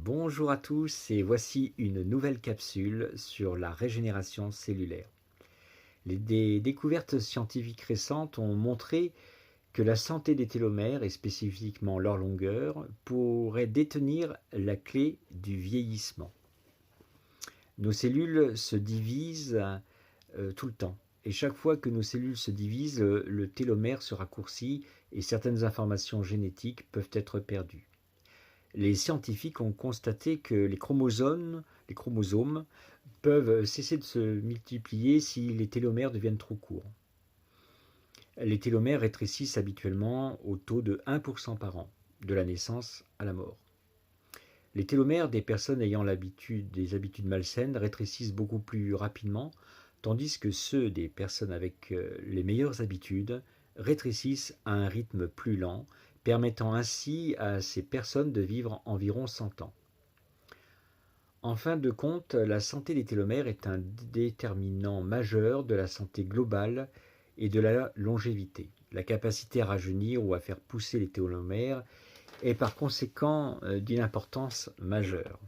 Bonjour à tous et voici une nouvelle capsule sur la régénération cellulaire. Des découvertes scientifiques récentes ont montré que la santé des télomères, et spécifiquement leur longueur, pourrait détenir la clé du vieillissement. Nos cellules se divisent tout le temps. Et chaque fois que nos cellules se divisent, le télomère se raccourcit et certaines informations génétiques peuvent être perdues. Les scientifiques ont constaté que les chromosomes peuvent cesser de se multiplier si les télomères deviennent trop courts. Les télomères rétrécissent habituellement au taux de 1% par an, de la naissance à la mort. Les télomères des personnes ayant des habitudes malsaines rétrécissent beaucoup plus rapidement, tandis que ceux des personnes avec les meilleures habitudes rétrécissent à un rythme plus lent, permettant ainsi à ces personnes de vivre environ 100 ans. En fin de compte, la santé des télomères est un déterminant majeur de la santé globale et de la longévité. La capacité à rajeunir ou à faire pousser les télomères est par conséquent d'une importance majeure.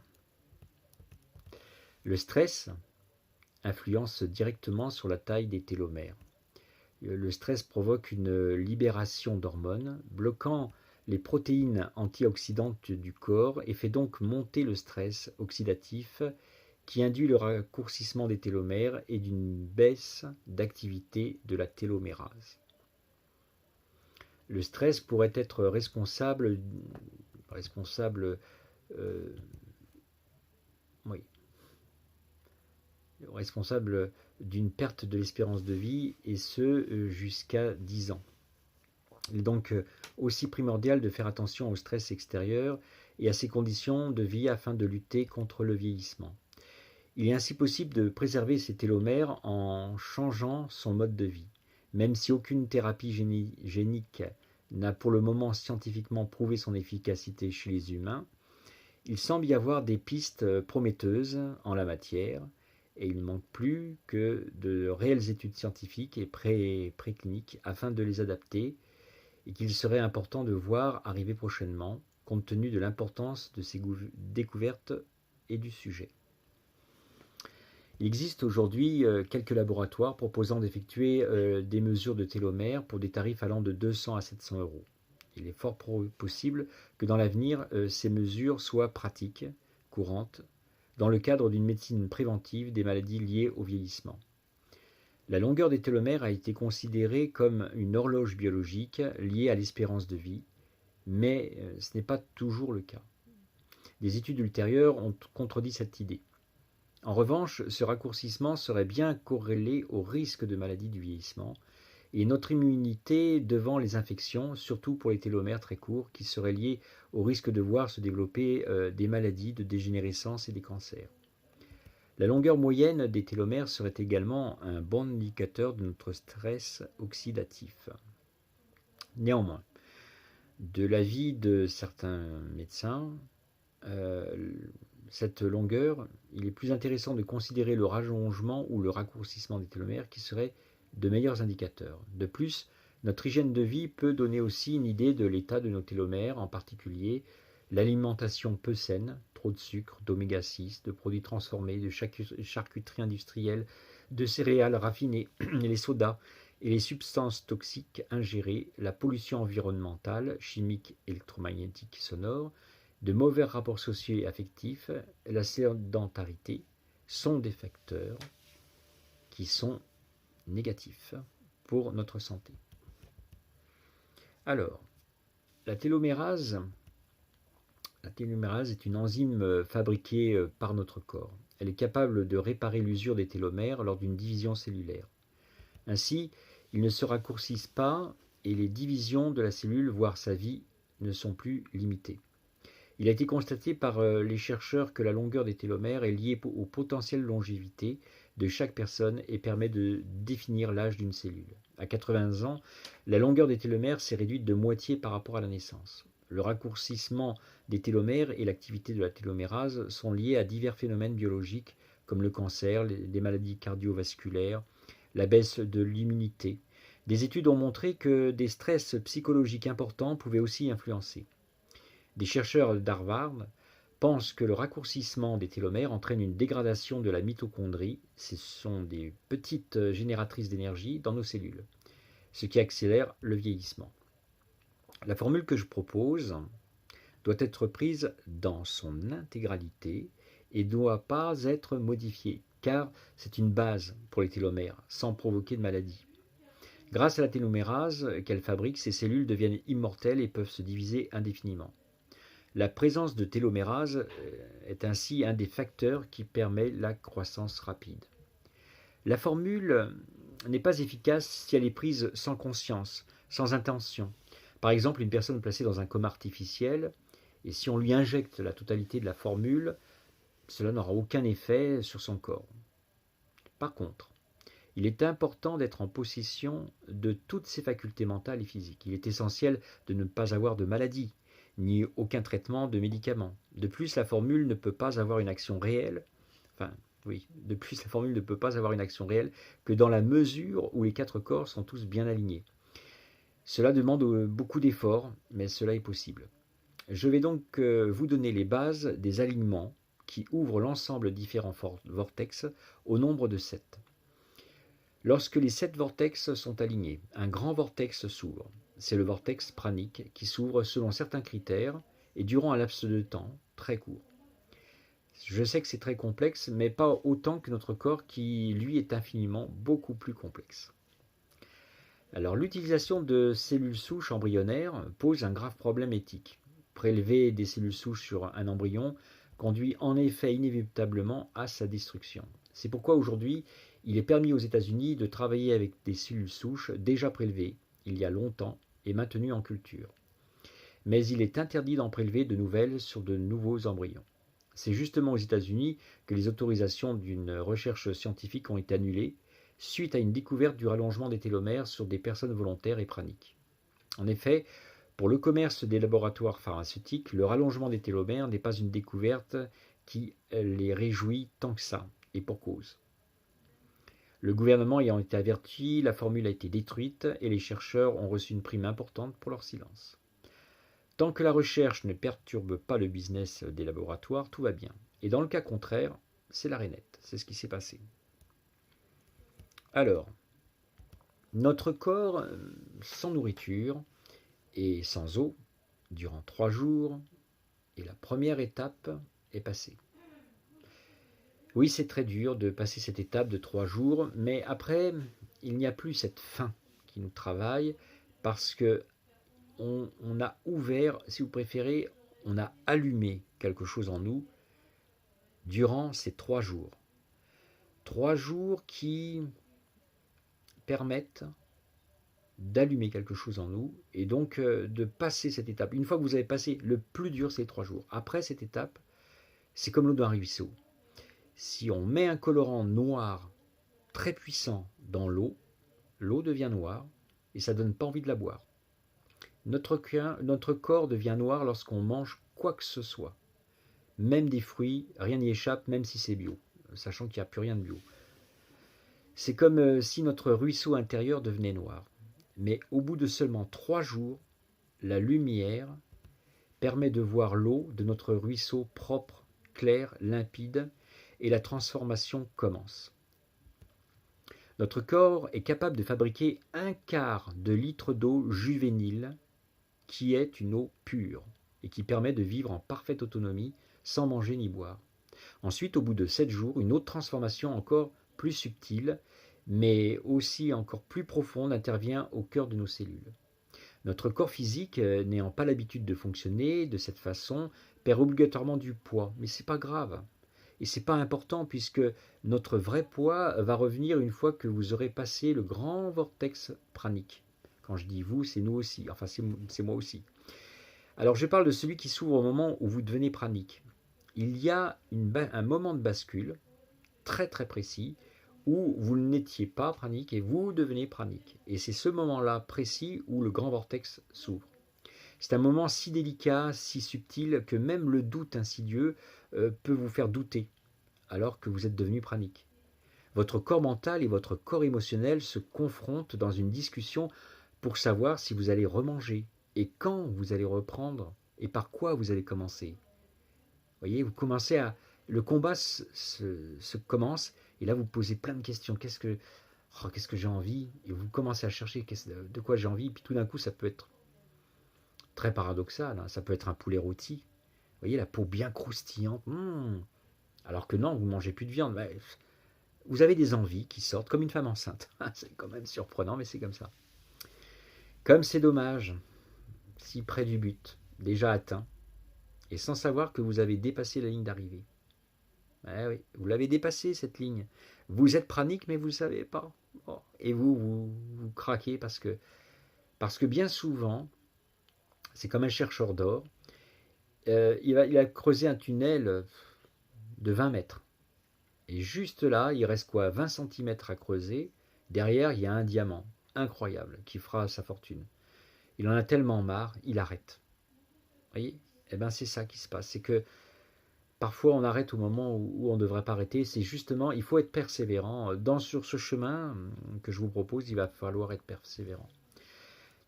Le stress influence directement sur la taille des télomères. Le stress provoque une libération d'hormones, bloquant les protéines antioxydantes du corps et fait donc monter le stress oxydatif qui induit le raccourcissement des télomères et d'une baisse d'activité de la télomérase. Le stress pourrait être responsable d'une perte de l'espérance de vie, et ce jusqu'à 10 ans. Il est donc aussi primordial de faire attention au stress extérieur et à ses conditions de vie afin de lutter contre le vieillissement. Il est ainsi possible de préserver ses télomères en changeant son mode de vie. Même si aucune thérapie génique n'a pour le moment scientifiquement prouvé son efficacité chez les humains, il semble y avoir des pistes prometteuses en la matière, et il ne manque plus que de réelles études scientifiques et précliniques afin de les adapter, et qu'il serait important de voir arriver prochainement, compte tenu de l'importance de ces découvertes et du sujet. Il existe aujourd'hui quelques laboratoires proposant d'effectuer des mesures de télomères pour des tarifs allant de 200 à 700 euros. Il est fort possible que dans l'avenir, ces mesures soient pratiques, courantes, dans le cadre d'une médecine préventive des maladies liées au vieillissement. La longueur des télomères a été considérée comme une horloge biologique liée à l'espérance de vie, mais ce n'est pas toujours le cas. Des études ultérieures ont contredit cette idée. En revanche, ce raccourcissement serait bien corrélé au risque de maladie du vieillissement et notre immunité devant les infections, surtout pour les télomères très courts, qui seraient liés au risque de voir se développer des maladies de dégénérescence et des cancers. La longueur moyenne des télomères serait également un bon indicateur de notre stress oxydatif. Néanmoins, de l'avis de certains médecins, cette longueur, il est plus intéressant de considérer le rallongement ou le raccourcissement des télomères qui seraient de meilleurs indicateurs. De plus, notre hygiène de vie peut donner aussi une idée de l'état de nos télomères, en particulier l'alimentation peu saine, trop de sucre, d'oméga 6, de produits transformés, de charcuterie industrielle, de céréales raffinées, les sodas et les substances toxiques ingérées, la pollution environnementale, chimique, électromagnétique, sonore, de mauvais rapports sociaux et affectifs, la sédentarité sont des facteurs qui sont négatifs pour notre santé. Alors, la télomérase est une enzyme fabriquée par notre corps. Elle est capable de réparer l'usure des télomères lors d'une division cellulaire. Ainsi, ils ne se raccourcissent pas et les divisions de la cellule, voire sa vie, ne sont plus limitées. Il a été constaté par les chercheurs que la longueur des télomères est liée au potentiel longévité de chaque personne et permet de définir l'âge d'une cellule. À 80 ans, la longueur des télomères s'est réduite de moitié par rapport à la naissance. Le raccourcissement des télomères et l'activité de la télomérase sont liés à divers phénomènes biologiques comme le cancer, des maladies cardiovasculaires, la baisse de l'immunité. Des études ont montré que des stress psychologiques importants pouvaient aussi influencer. Des chercheurs d'Harvard pense que le raccourcissement des télomères entraîne une dégradation de la mitochondrie, ce sont des petites génératrices d'énergie dans nos cellules, ce qui accélère le vieillissement. La formule que je propose doit être prise dans son intégralité et ne doit pas être modifiée, car c'est une base pour les télomères, sans provoquer de maladie. Grâce à la télomérase qu'elle fabrique, ces cellules deviennent immortelles et peuvent se diviser indéfiniment. La présence de télomérase est ainsi un des facteurs qui permet la croissance rapide. La formule n'est pas efficace si elle est prise sans conscience, sans intention. Par exemple, une personne placée dans un coma artificiel, et si on lui injecte la totalité de la formule, cela n'aura aucun effet sur son corps. Par contre, il est important d'être en possession de toutes ses facultés mentales et physiques. Il est essentiel de ne pas avoir de maladie, ni aucun traitement de médicaments. De plus, la formule ne peut pas avoir une action réelle, que dans la mesure où les 4 corps sont tous bien alignés. Cela demande beaucoup d'efforts, mais cela est possible. Je vais donc vous donner les bases des alignements qui ouvrent l'ensemble différents vortex au nombre de 7. Lorsque les 7 vortex sont alignés, un grand vortex s'ouvre. C'est le vortex pranique qui s'ouvre selon certains critères et durant un laps de temps très court. Je sais que c'est très complexe, mais pas autant que notre corps qui, lui, est infiniment beaucoup plus complexe. Alors, l'utilisation de cellules souches embryonnaires pose un grave problème éthique. Prélever des cellules souches sur un embryon conduit en effet inévitablement à sa destruction. C'est pourquoi aujourd'hui, il est permis aux États-Unis de travailler avec des cellules souches déjà prélevées il y a longtemps et maintenues en culture. Mais il est interdit d'en prélever de nouvelles sur de nouveaux embryons. C'est justement aux États-Unis que les autorisations d'une recherche scientifique ont été annulées suite à une découverte du rallongement des télomères sur des personnes volontaires et praniques. En effet, pour le commerce des laboratoires pharmaceutiques, le rallongement des télomères n'est pas une découverte qui les réjouit tant que ça, et pour cause. Le gouvernement ayant été averti, la formule a été détruite et les chercheurs ont reçu une prime importante pour leur silence. Tant que la recherche ne perturbe pas le business des laboratoires, tout va bien. Et dans le cas contraire, c'est la rainette. C'est ce qui s'est passé. Alors, notre corps, sans nourriture et sans eau, durant 3 jours, et la première étape est passée. Oui, c'est très dur de passer cette étape de 3 jours, mais après, il n'y a plus cette faim qui nous travaille, parce que on a ouvert, si vous préférez, on a allumé quelque chose en nous durant ces 3 jours. 3 jours qui permettent d'allumer quelque chose en nous et donc de passer cette étape. Une fois que vous avez passé, le plus dur, c'est les 3 jours. Après cette étape, c'est comme l'eau d'un ruisseau. Si on met un colorant noir très puissant dans l'eau, l'eau devient noire et ça ne donne pas envie de la boire. Notre corps devient noir lorsqu'on mange quoi que ce soit. Même des fruits, rien n'y échappe, même si c'est bio, sachant qu'il n'y a plus rien de bio. C'est comme si notre ruisseau intérieur devenait noir. Mais au bout de seulement 3 jours, la lumière permet de voir l'eau de notre ruisseau propre, clair, limpide, et la transformation commence. Notre corps est capable de fabriquer 1/4 de litre d'eau juvénile, qui est une eau pure, et qui permet de vivre en parfaite autonomie, sans manger ni boire. Ensuite, au bout de 7 jours, une autre transformation encore plus subtile, mais aussi encore plus profonde, intervient au cœur de nos cellules. Notre corps physique, n'ayant pas l'habitude de fonctionner de cette façon, perd obligatoirement du poids, mais ce n'est pas grave. Et ce n'est pas important puisque notre vrai poids va revenir une fois que vous aurez passé le grand vortex pranique. Quand je dis vous, c'est nous aussi, enfin c'est moi aussi. Alors je parle de celui qui s'ouvre au moment où vous devenez pranique. Il y a un moment de bascule très très précis où vous n'étiez pas pranique et vous devenez pranique. Et c'est ce moment-là précis où le grand vortex s'ouvre. C'est un moment si délicat, si subtil, que même le doute insidieux peut vous faire douter, alors que vous êtes devenu pranique. Votre corps mental et votre corps émotionnel se confrontent dans une discussion pour savoir si vous allez remanger, et quand vous allez reprendre, et par quoi vous allez commencer. voyez, vous commencez à... Le combat se commence, et là vous posez plein de questions. Qu'est-ce que j'ai envie? Et vous commencez à chercher de quoi j'ai envie, puis tout d'un coup ça peut être très paradoxal, hein. Ça peut être un poulet rôti, vous voyez, la peau bien croustillante, alors que non, vous ne mangez plus de viande. Vous avez des envies qui sortent comme une femme enceinte. C'est quand même surprenant, mais c'est comme ça. Comme c'est dommage, si près du but, déjà atteint, et sans savoir que vous avez dépassé la ligne d'arrivée. Oui, vous l'avez dépassé cette ligne. Vous êtes pranique, mais vous ne le savez pas. Oh. Et vous craquez parce que bien souvent, c'est comme un chercheur d'or. Il a creusé un tunnel de 20 mètres. Et juste là, il reste quoi, 20 centimètres à creuser. Derrière, il y a un diamant incroyable qui fera sa fortune. Il en a tellement marre, il arrête. Vous voyez? Eh bien, c'est ça qui se passe. C'est que parfois, on arrête au moment où on ne devrait pas arrêter. C'est justement, il faut être persévérant. Sur ce chemin que je vous propose, il va falloir être persévérant.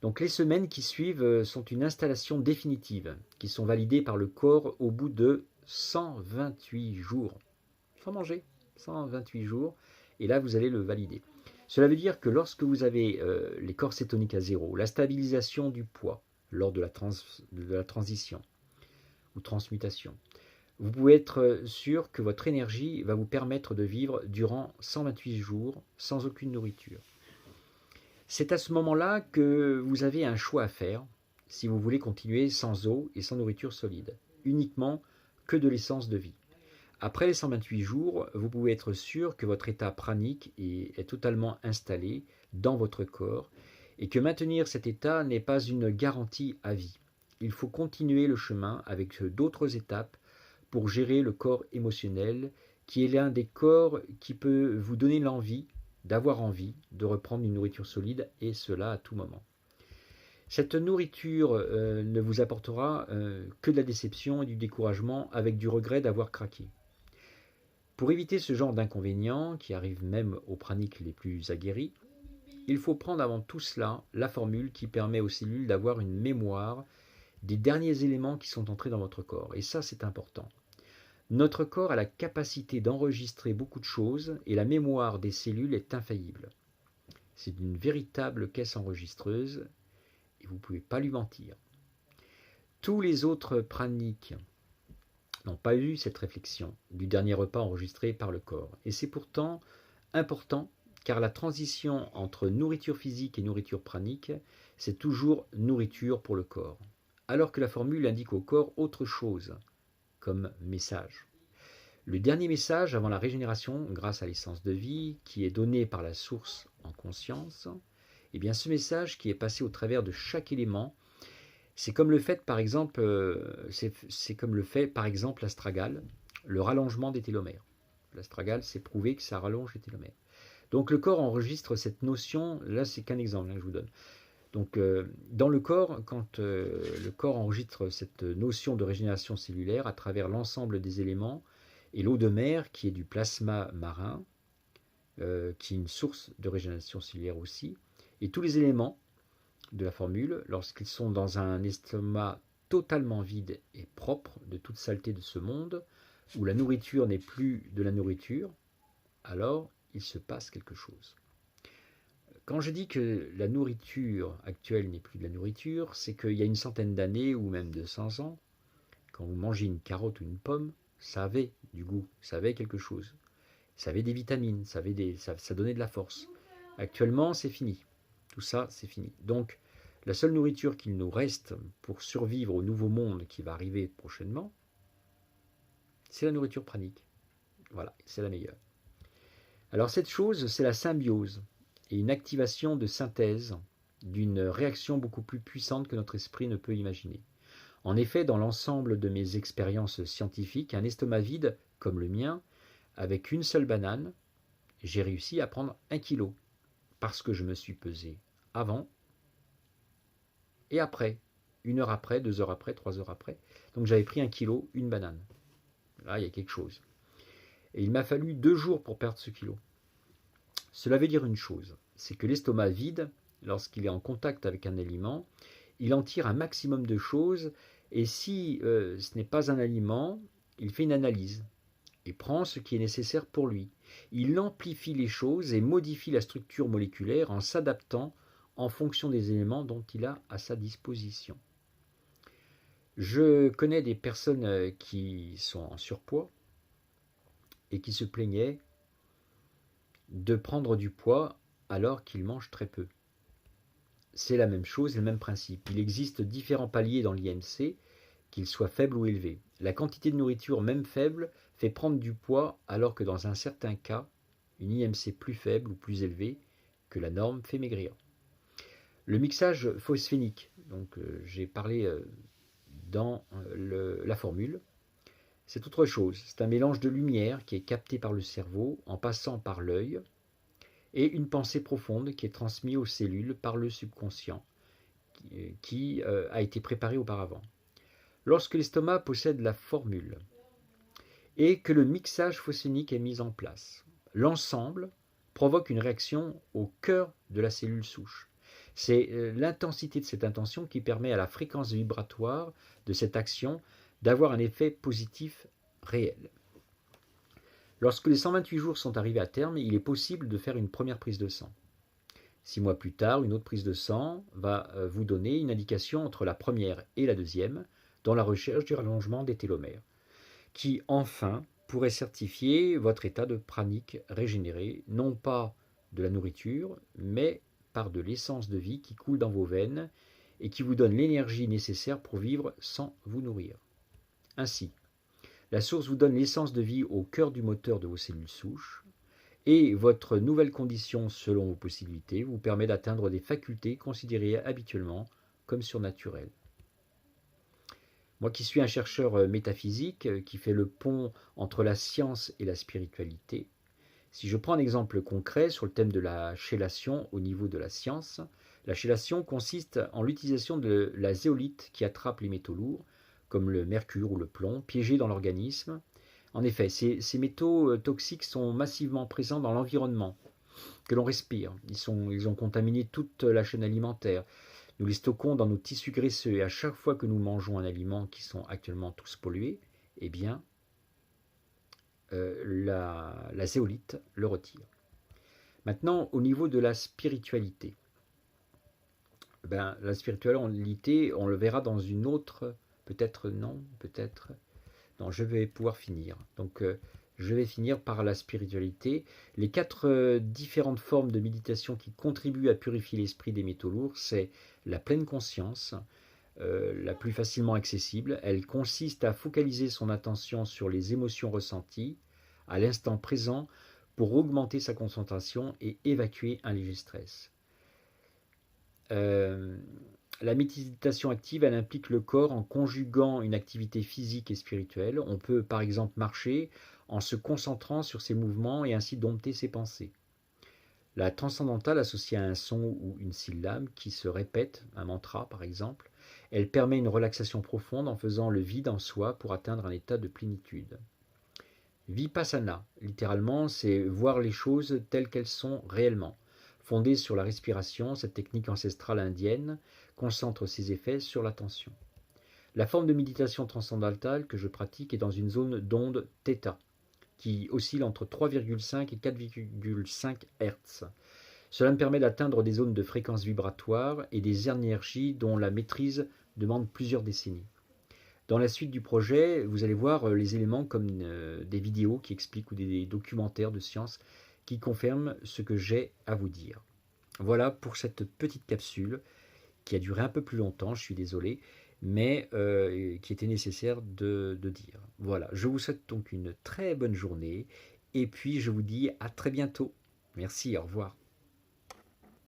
Donc, les semaines qui suivent sont une installation définitive, qui sont validées par le corps au bout de 128 jours. Sans manger, 128 jours. Et là, vous allez le valider. Cela veut dire que lorsque vous avez les corps cétoniques à zéro, la stabilisation du poids lors de la transition ou transmutation, vous pouvez être sûr que votre énergie va vous permettre de vivre durant 128 jours sans aucune nourriture. C'est à ce moment-là que vous avez un choix à faire si vous voulez continuer sans eau et sans nourriture solide, uniquement que de l'essence de vie. Après les 128 jours, vous pouvez être sûr que votre état pranique est totalement installé dans votre corps et que maintenir cet état n'est pas une garantie à vie. Il faut continuer le chemin avec d'autres étapes pour gérer le corps émotionnel, qui est l'un des corps qui peut vous donner l'envie, d'avoir envie de reprendre une nourriture solide, et cela à tout moment. Cette nourriture ne vous apportera que de la déception et du découragement avec du regret d'avoir craqué. Pour éviter ce genre d'inconvénients, qui arrivent même aux praniques les plus aguerris, il faut prendre avant tout cela la formule qui permet aux cellules d'avoir une mémoire des derniers éléments qui sont entrés dans votre corps. Et ça, c'est important. Notre corps a la capacité d'enregistrer beaucoup de choses et la mémoire des cellules est infaillible. C'est une véritable caisse enregistreuse et vous ne pouvez pas lui mentir. Tous les autres praniques n'ont pas eu cette réflexion du dernier repas enregistré par le corps. Et c'est pourtant important car la transition entre nourriture physique et nourriture pranique, c'est toujours nourriture pour le corps. Alors que la formule indique au corps autre chose comme message. Le dernier message avant la régénération, grâce à l'essence de vie, qui est donné par la source en conscience, eh bien ce message qui est passé au travers de chaque élément, c'est comme le fait par exemple, l'astragale, le rallongement des télomères. L'astragale, c'est prouvé que ça rallonge les télomères. Donc le corps enregistre cette notion, là c'est qu'un exemple que je vous donne. Donc dans le corps, quand le corps enregistre cette notion de régénération cellulaire à travers l'ensemble des éléments, et l'eau de mer qui est du plasma marin, qui est une source de régénération cellulaire aussi, et tous les éléments de la formule, lorsqu'ils sont dans un estomac totalement vide et propre de toute saleté de ce monde, où la nourriture n'est plus de la nourriture, alors il se passe quelque chose. Quand je dis que la nourriture actuelle n'est plus de la nourriture, c'est qu'il y a une centaine d'années ou même 200 ans, quand vous mangez une carotte ou une pomme, ça avait du goût, ça avait quelque chose. Ça avait des vitamines, ça donnait de la force. Actuellement, c'est fini. Tout ça, c'est fini. Donc, la seule nourriture qu'il nous reste pour survivre au nouveau monde qui va arriver prochainement, c'est la nourriture pranique. Voilà, c'est la meilleure. Alors cette chose, c'est la symbiose et une activation de synthèse d'une réaction beaucoup plus puissante que notre esprit ne peut imaginer. En effet, dans l'ensemble de mes expériences scientifiques, un estomac vide, comme le mien, avec une seule banane, j'ai réussi à prendre 1 kilo, parce que je me suis pesé avant et après, 1 heure après, 2 heures après, 3 heures après. Donc j'avais pris 1 kilo, une banane. Là, il y a quelque chose. Et il m'a fallu 2 jours pour perdre ce kilo. Cela veut dire une chose, c'est que l'estomac vide, lorsqu'il est en contact avec un aliment, il en tire un maximum de choses, et si ce n'est pas un aliment, il fait une analyse et prend ce qui est nécessaire pour lui. Il amplifie les choses et modifie la structure moléculaire en s'adaptant en fonction des éléments dont il a à sa disposition. Je connais des personnes qui sont en surpoids et qui se plaignaient de prendre du poids alors qu'ils mangent très peu. C'est la même chose, le même principe. Il existe différents paliers dans l'IMC, qu'ils soient faibles ou élevés. La quantité de nourriture, même faible, fait prendre du poids, alors que dans un certain cas, une IMC plus faible ou plus élevée que la norme fait maigrir. Le mixage phosphénique, donc j'ai parlé dans la formule, c'est autre chose. C'est un mélange de lumière qui est capté par le cerveau en passant par l'œil et une pensée profonde qui est transmise aux cellules par le subconscient qui a été préparé auparavant. Lorsque l'estomac possède la formule et que le mixage phosphénique est mis en place, l'ensemble provoque une réaction au cœur de la cellule souche. C'est l'intensité de cette intention qui permet à la fréquence vibratoire de cette action d'avoir un effet positif réel. Lorsque les 128 jours sont arrivés à terme, il est possible de faire une première prise de sang. 6 mois plus tard, une autre prise de sang va vous donner une indication entre la première et la deuxième dans la recherche du rallongement des télomères, qui enfin pourrait certifier votre état de pranique régénéré, non pas de la nourriture, mais par de l'essence de vie qui coule dans vos veines et qui vous donne l'énergie nécessaire pour vivre sans vous nourrir. Ainsi, la source vous donne l'essence de vie au cœur du moteur de vos cellules souches, et votre nouvelle condition selon vos possibilités vous permet d'atteindre des facultés considérées habituellement comme surnaturelles. Moi qui suis un chercheur métaphysique qui fait le pont entre la science et la spiritualité, si je prends un exemple concret sur le thème de la chélation au niveau de la science, la chélation consiste en l'utilisation de la zéolite qui attrape les métaux lourds, comme le mercure ou le plomb, piégés dans l'organisme. En effet, ces métaux toxiques sont massivement présents dans l'environnement que l'on respire. Ils ont contaminé toute la chaîne alimentaire. Nous les stockons dans nos tissus graisseux et à chaque fois que nous mangeons un aliment qui sont actuellement tous pollués, eh bien, la zéolite le retire. Maintenant, au niveau de la spiritualité. La spiritualité, on le verra dans une autre, peut-être non, peut-être... Non, je vais pouvoir finir. Donc, je vais finir par la spiritualité. Les 4 différentes formes de méditation qui contribuent à purifier l'esprit des métaux lourds, c'est la pleine conscience, la plus facilement accessible. Elle consiste à focaliser son attention sur les émotions ressenties à l'instant présent pour augmenter sa concentration et évacuer un léger stress. La méditation active, elle implique le corps en conjuguant une activité physique et spirituelle. On peut par exemple marcher en se concentrant sur ses mouvements et ainsi dompter ses pensées. La transcendantale associée à un son ou une syllabe qui se répète, un mantra par exemple, elle permet une relaxation profonde en faisant le vide en soi pour atteindre un état de plénitude. Vipassana, littéralement, c'est voir les choses telles qu'elles sont réellement. Fondée sur la respiration, cette technique ancestrale indienne concentre ses effets sur l'attention. La forme de méditation transcendantale que je pratique est dans une zone d'onde θ, qui oscille entre 3,5 et 4,5 Hz. Cela me permet d'atteindre des zones de fréquence vibratoire et des énergies dont la maîtrise demande plusieurs décennies. Dans la suite du projet, vous allez voir les éléments comme des vidéos qui expliquent ou des documentaires de science qui confirment ce que j'ai à vous dire. Voilà pour cette petite capsule qui a duré un peu plus longtemps, je suis désolé, mais qui était nécessaire de dire. Voilà, je vous souhaite donc une très bonne journée et puis je vous dis à très bientôt. Merci, au revoir.